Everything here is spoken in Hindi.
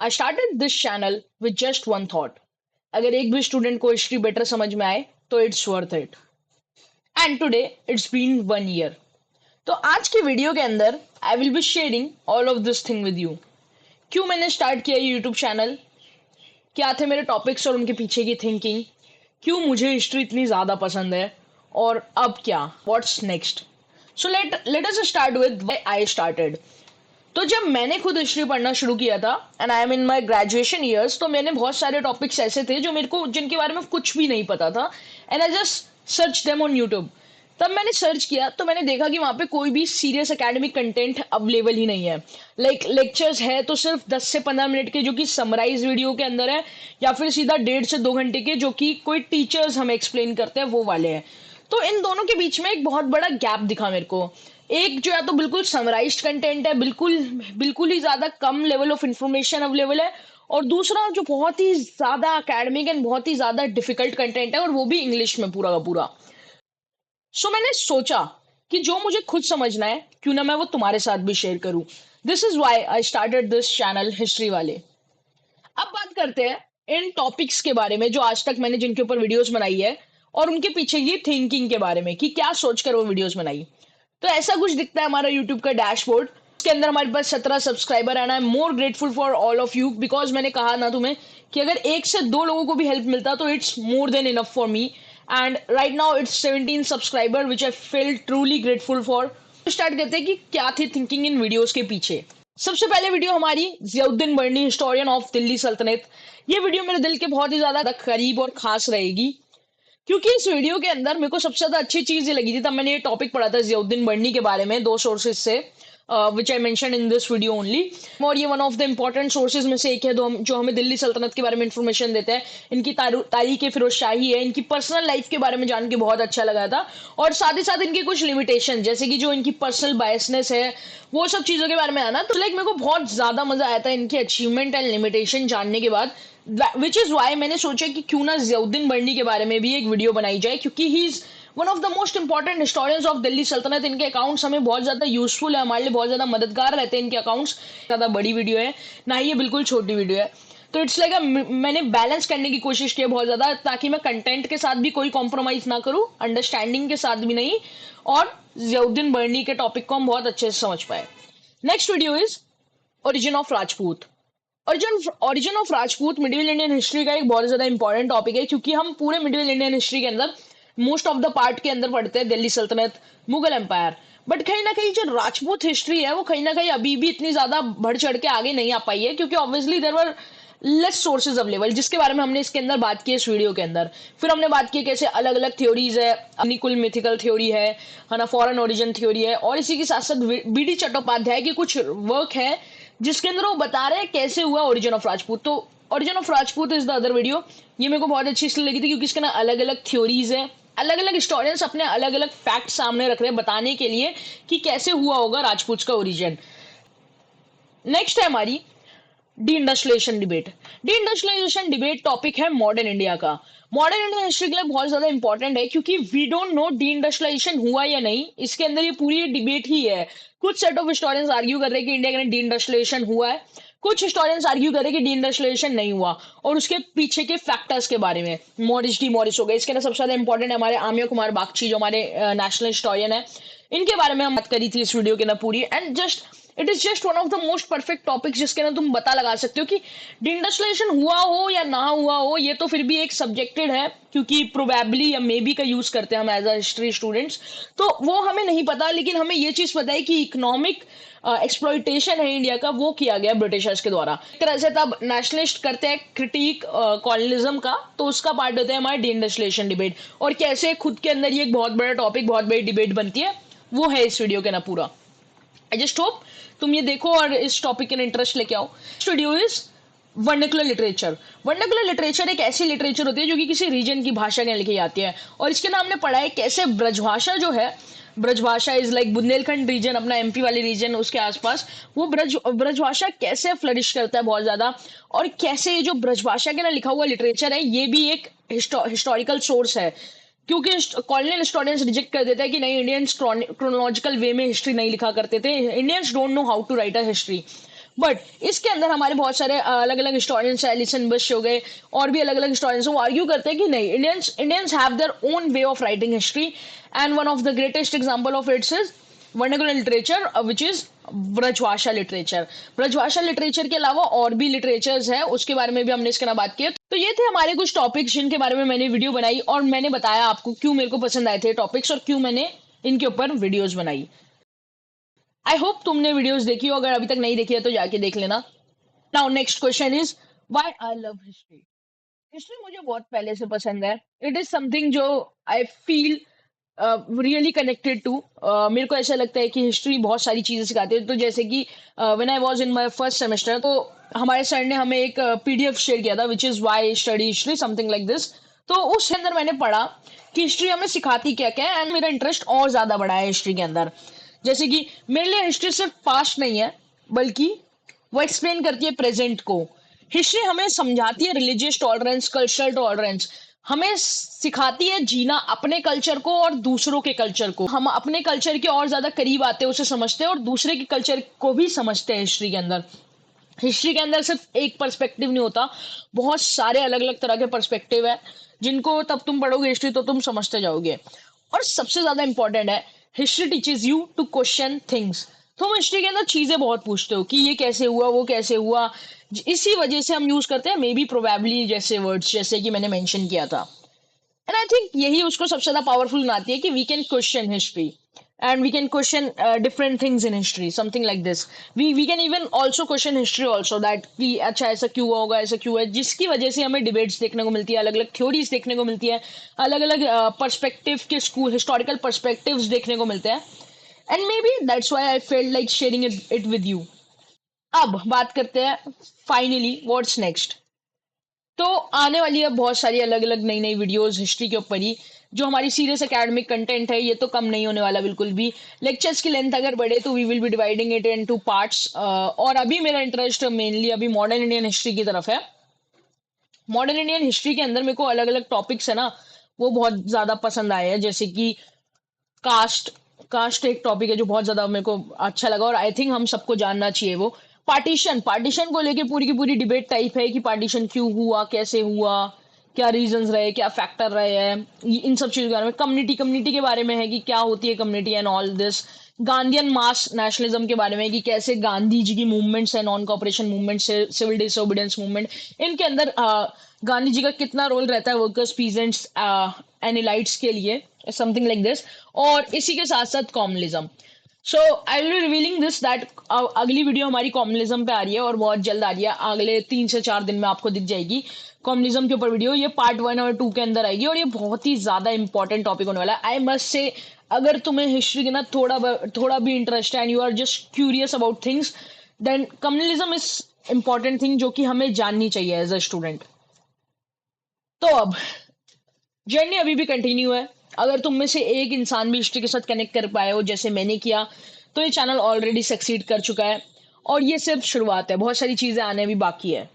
I started this channel with just one thought. अगर एक भी स्टूडेंट को हिस्ट्री बेटर समझ में आए तो it's worth it. And today it's been 1 year. तो आज की वीडियो के अंदर I will be sharing all of this thing with you. क्यों मैंने स्टार्ट किया ये यूट्यूब चैनल, क्या थे मेरे टॉपिक्स और उनके पीछे की थिंकिंग, क्यों मुझे हिस्ट्री इतनी ज्यादा पसंद है, और अब क्या, what's next. So let us start with why I started. तो जब मैंने खुद हिस्ट्री पढ़ना शुरू किया था and I am in my graduation years, तो मैंने बहुत सारे टॉपिक्स ऐसे थे जो मेरे को जिनके बारे में कुछ भी नहीं पता था and I just search them on YouTube. तब मैंने सर्च किया तो मैंने देखा कि वहां पे कोई भी सीरियस एकेडमिक कंटेंट अवेलेबल ही नहीं है। लाइक लेक्चर्स है तो सिर्फ 10 से 15 मिनट के जो कि समराइज वीडियो के अंदर है, या फिर सीधा 1.5 से 2 घंटे के जो कि कोई टीचर्स हमें एक्सप्लेन करते हैं वो वाले हैं। तो इन दोनों के बीच में एक बहुत बड़ा गैप दिखा मेरे को। एक जो है तो बिल्कुल समराइज्ड कंटेंट है, बिल्कुल बिल्कुल ही ज्यादा कम लेवल ऑफ इंफॉर्मेशन अवेलेबल है, और दूसरा जो बहुत ही ज्यादा एकेडमिक एंड बहुत ही ज्यादा डिफिकल्ट कंटेंट है, और वो भी इंग्लिश में पूरा का पूरा। सो मैंने सोचा कि जो मुझे खुद समझना है क्यों ना मैं वो तुम्हारे साथ भी शेयर करूं। This is why I started this channel history वाले। अब बात करते हैं इन टॉपिक्स के बारे में जो आज तक मैंने जिनके ऊपर वीडियोस बनाई है, और उनके पीछे की थिंकिंग के बारे में कि क्या सोचकर वो वीडियोस बनाई। तो ऐसा कुछ दिखता है हमारा यूट्यूब का डैशबोर्ड। इसके अंदर हमारे पास 17 subscriber and I am more grateful for all of you, because मैंने कहा ना तुम्हें कि अगर 1 से 2 लोगों को भी हेल्प मिलता तो it's more than enough for me. And right now it's 17 subscriber which I feel truly grateful for. Start करते हैं कि क्या थी थिंकिंग इन वीडियोस के पीछे। सबसे पहले वीडियो हमारी जियाउद्दीन बर्नी, हिस्टोरियन ऑफ दिल्ली सल्तनत। ये वीडियो मेरे दिल के बहुत ही ज्यादा करीब और खास रहेगी, क्योंकि इस वीडियो के अंदर मेरे को सबसे ज्यादा अच्छी चीज ये लगी थी। तब मैंने ये टॉपिक पढ़ा था जियाउद्दीन बर्नी के बारे में 2 सोर्सेज से, which I mention in this video only. और ये one of the important sources में से एक है जो हमें दिल्ली सल्तनत के बारे में इंफॉर्मेशन देते हैं। इनकी तारीख फिरोज शाही है, इनकी पर्सनल लाइफ के बारे में जान के बहुत अच्छा लगा था, और साथ ही साथ इनकी कुछ लिमिटेशन जैसे कि जो इनकी पर्सनल बायसनेस है वो सब चीजों के बारे में आना। तो लाइक मेरे को बहुत ज्यादा मजा आया था इनकी अचीवमेंट एंड लिमिटेशन जानने के बाद, विच इज वाई मैंने सोचा कि क्यों ना जियाउद्दीन बर्नी के बारे में भी एक वीडियो बनाई जाए, क्योंकि he is one of the most important historians of Delhi सल्तनत। इनके अकाउंट्स हमें बहुत ज्यादा यूजफुल है, हमारे लिए बहुत ज्यादा मददगार रहते हैं इनके अकाउंट्स। ज्यादा बड़ी वीडियो है ना ही ये बिल्कुल छोटी वीडियो है, तो इट्स लाइक मैंने बैलेंस करने की कोशिश की है बहुत ज्यादा, ताकि मैं कंटेंट के साथ भी कोई कॉम्प्रोमाइज ना करूं, अंडरस्टैंडिंग के साथ भी नहीं, और जियाउद्दीन बर्नी के टॉपिक को हम बहुत अच्छे से समझ पाए। Next video is origin of Rajput. Origin of Rajput middle Indian history का एक बहुत ज्यादा इंपॉर्टेंट टॉपिक है, क्योंकि हम पूरे मिडिल इंडियन हिस्ट्री के अंदर मोस्ट ऑफ द पार्ट के अंदर पढ़ते हैं दिल्ली सल्तनत, मुगल एम्पायर, बट कहीं ना कहीं जो राजपूत हिस्ट्री है वो कहीं ना कहीं अभी भी इतनी ज्यादा बढ़ चढ़ के आगे नहीं आ पाई है, क्योंकि obviously there were less sources available, जिसके बारे में हमने इसके अंदर बात की इस वीडियो के अंदर। फिर हमने बात की कैसे अलग अलग थ्योरीज है, अनिकुल मिथिकल थ्योरी है ना, फॉरेन ओरिजिन थ्योरी है, और इसी के साथ साथ बीडी चट्टोपाध्याय के कुछ वर्क है जिसके अंदर वो बता रहे हैं कैसे हुआ ओरिजिन ऑफ राजपूत। तो origin of Rajput is the other video. ये मेरे को बहुत अच्छी इसलिए लगी थी क्योंकि इसके ना अलग अलग थ्योरीज है, अलग अलग हिस्टोरियंस अपने अलग अलग फैक्ट सामने रख रहे हैं बताने के लिए कि कैसे हुआ होगा राजपूत का ओरिजिन। नेक्स्ट है हमारी deindustrialisation debate. Deindustrialisation debate topic है मॉडर्न इंडिया का। मॉडर्न इंडियन हिस्ट्री के लिए बहुत ज्यादा इंपॉर्टेंट है, क्योंकि we don't know deindustrialisation हुआ या नहीं। इसके अंदर ये पूरी डिबेट ही है। कुछ सेट ऑफ हिस्टोरियंस आर्ग्यू कर रहे हैं कि इंडिया के डी इंडस्ट्रियलाइजेशन हुआ है, कुछ हिस्टोरियंस आर्ग्यू कर रहे हैं कि डी इंडस्ट्रियलाइजेशन नहीं हुआ, और उसके पीछे के फैक्टर्स के बारे में मॉरिस डी मॉरिस हो गए। इसके अंदर सबसे ज्यादा इंपॉर्टेंट है हमारे आमिया कुमार बागची, जो हमारे नेशनल हिस्टोरियन है। इनके बारे में हम बात करी थी इस वीडियो के ना पूरी, and just it is just one of the most perfect topics जिसके ना तुम पता लगा सकते हो कि डिइंडस्ट्रियलाइजेशन हुआ हो या ना हुआ हो। ये तो फिर भी एक सब्जेक्टेड है, क्योंकि प्रोबेबली या मे बी का यूज करते हैं हम एज अ हिस्ट्री स्टूडेंट्स, तो वो हमें नहीं पता। लेकिन हमें ये चीज पता है कि इकोनॉमिक एक्सप्लॉइटेशन है इंडिया का, वो किया गया ब्रिटिशर्स के द्वारा। एक तरह से तब नेशनलिस्ट करते हैं क्रिटिक कॉलोनिज्म का, तो उसका पार्ट होता है हमारे डिइंडस्ट्रियलाइजेशन डिबेट, और कैसे खुद के अंदर ये एक बहुत बड़ा टॉपिक, बहुत बड़ी डिबेट बनती है, वो है इस वीडियो के ना पूरा। आई जस्ट होप तुम ये देखो और इस टॉपिक के इंटरेस्ट लेके आओ। Studio is vernacular literature. Vernacular literature एक ऐसी लिटरेचर होती है जो कि किसी रीजन की भाषा के लिखी जाती है, और इसके नाम ने पढ़ा है कैसे ब्रजभाषा जो है, Brajbhasha is like Bundelkhand region, अपना एमपी वाले रीजन, उसके आसपास वो ब्रजभाषा कैसे फ्लरिश करता है बहुत ज्यादा, और कैसे ये जो ब्रजभाषा के ना लिखा हुआ लिटरेचर है ये भी एक हिस्टोरिकल सोर्स है। क्योंकि कॉलोनियल हिस्टोरियंस रिजेक्ट कर देते हैं कि नहीं, इंडियंस क्रोनोलॉजिकल वे में हिस्ट्री नहीं लिखा करते थे, Indians don't know how to write a history. But इसके अंदर हमारे बहुत सारे अलग अलग हिस्टोरियंस है, एलिसन बुश हो गए और भी अलग अलग हिस्टोरियंस, वो आर्ग्यू करते हैं कि नहीं, Indians have their own way of writing history, and one of the greatest example of its is vernacular literature which is Brajbhasha literature. Brajbhasha literature के अलावा और भी लिटरेचर्स है, उसके बारे में भी हमने इसके ना बात की। तो ये थे हमारे कुछ टॉपिक्स जिनके बारे में मैंने वीडियो बनाई और मैंने बताया आपको क्यों मेरे को पसंद आए थे टॉपिक्स और क्यों मैंने इनके ऊपर वीडियोस बनाई। आई होप तुमने वीडियोस देखी हो, अगर अभी तक नहीं देखी है तो जाके देख लेना। Now next question is why I love history. History मुझे बहुत पहले से पसंद है। इट इज समथिंग जो I feel really connected to. मेरे को ऐसा लगता है कि हिस्ट्री बहुत सारी चीजें सिखाती है। तो जैसे कि when I was in my first semester, तो हमारे सर ने हमें एक पीडीएफ शेयर किया था which is why study history, something like this. तो उसके अंदर मैंने पढ़ा कि हिस्ट्री हमें सिखाती क्या क्या है, एंड मेरा इंटरेस्ट और ज्यादा बढ़ा है हिस्ट्री के अंदर। जैसे कि मेरे लिए हिस्ट्री सिर्फ पास्ट नहीं है, बल्कि वो एक्सप्लेन करती है प्रेजेंट को। हिस्ट्री हमें समझाती है रिलीजियस टॉलरेंस, कल्चरल टॉलरेंस, हमें सिखाती है जीना अपने कल्चर को और दूसरों के कल्चर को। हम अपने कल्चर के और ज्यादा करीब आते हैं, उसे समझते हैं और दूसरे के कल्चर को भी समझते हैं। हिस्ट्री के अंदर सिर्फ एक पर्सपेक्टिव नहीं होता, बहुत सारे अलग अलग तरह के पर्सपेक्टिव है, जिनको तब तुम पढ़ोगे हिस्ट्री तो तुम समझते जाओगे। और सबसे ज्यादा इंपॉर्टेंट है, history teaches you to question things. तुम हिस्ट्री के अंदर चीजें बहुत पूछते हो कि ये कैसे हुआ, वो कैसे हुआ। इसी वजह से हम यूज करते हैं मे बी, प्रोबेबली जैसे वर्ड्स, जैसे कि मैंने मेंशन किया था। एंड आई थिंक यही उसको सबसे ज्यादा पावरफुल बनाती है कि we can question history and we can question different things in history, something like this. We can even also question history also, that कि अच्छा ऐसा क्यों हुआ होगा, ऐसा क्यों है, जिसकी वजह से हमें डिबेट्स देखने को मिलती है, अलग अलग थ्योरीज देखने को मिलती है, अलग अलग पर्सपेक्टिव के स्कूल हिस्टोरिकल पर्सपेक्टिव्स देखने को मिलते हैं। And may be that's why I felt like sharing it with you. अब बात करते हैं फाइनली व्हाट्स नेक्स्ट। तो आने वाली है बहुत सारी अलग अलग नई नई वीडियोस हिस्ट्री के ऊपर ही। जो हमारी सीरियस एकेडमिक कंटेंट है ये तो कम नहीं होने वाला बिल्कुल भी। लेक्चर्स की लेंथ अगर बढ़े तो we will be dividing it into parts. और अभी मेरा इंटरेस्ट मेनली अभी मॉडर्न इंडियन हिस्ट्री की तरफ है। मॉडर्न इंडियन हिस्ट्री के अंदर मेरे को अलग अलग टॉपिक्स है ना, वो बहुत ज्यादा पसंद आए हैं। जैसे कि कास्ट, कास्ट एक टॉपिक है जो बहुत ज्यादा मेरे को अच्छा लगा और आई थिंक हम सबको जानना चाहिए वो। पार्टीशन, पार्टीशन को लेके पूरी की पूरी डिबेट टाइप है कि पार्टीशन क्यों हुआ, कैसे हुआ, क्या रीजंस रहे, क्या फैक्टर रहे हैं, इन सब चीजों के बारे में। कम्युनिटी, कम्युनिटी के बारे में है कि क्या होती है community and all this. Gandhian mass nationalism के बारे में कि कैसे गांधी जी की मूवमेंट्स है, नॉन कॉपरेशन मूवमेंट से सिविल डिसोबीडियंस मूवमेंट, इनके अंदर गांधी जी का कितना रोल रहता है वर्कर्स, पीजेंट्स एंड एलाइट्स के लिए, समथिंग लाइक दिस। और इसी के साथ साथ communism. So I will B revealing this that अगली वीडियो हमारी कॉम्युनिज्म पे आ रही है और बहुत जल्द आ रही है, अगले 3 से 4 दिन में आपको दिख जाएगी कम्युनिज्म के ऊपर वीडियो। ये पार्ट 1 और 2 के अंदर आएगी और ये बहुत ही ज्यादा इंपॉर्टेंट टॉपिक होने वाला है। आई मस्ट से, अगर तुम्हें हिस्ट्री के ना थोड़ा भी इंटरेस्ट है and you are just curious about things, then communism is important thing जो कि हमें जाननी चाहिए एज अ स्टूडेंट। तो अब जर्नी अभी भी कंटिन्यू है। अगर तुम में से एक इंसान भी हिस्ट्री के साथ कनेक्ट कर पाए हो जैसे मैंने किया, तो ये चैनल ऑलरेडी सक्सीड कर चुका है। और ये सिर्फ शुरुआत है, बहुत सारी चीजें आने भी बाकी है।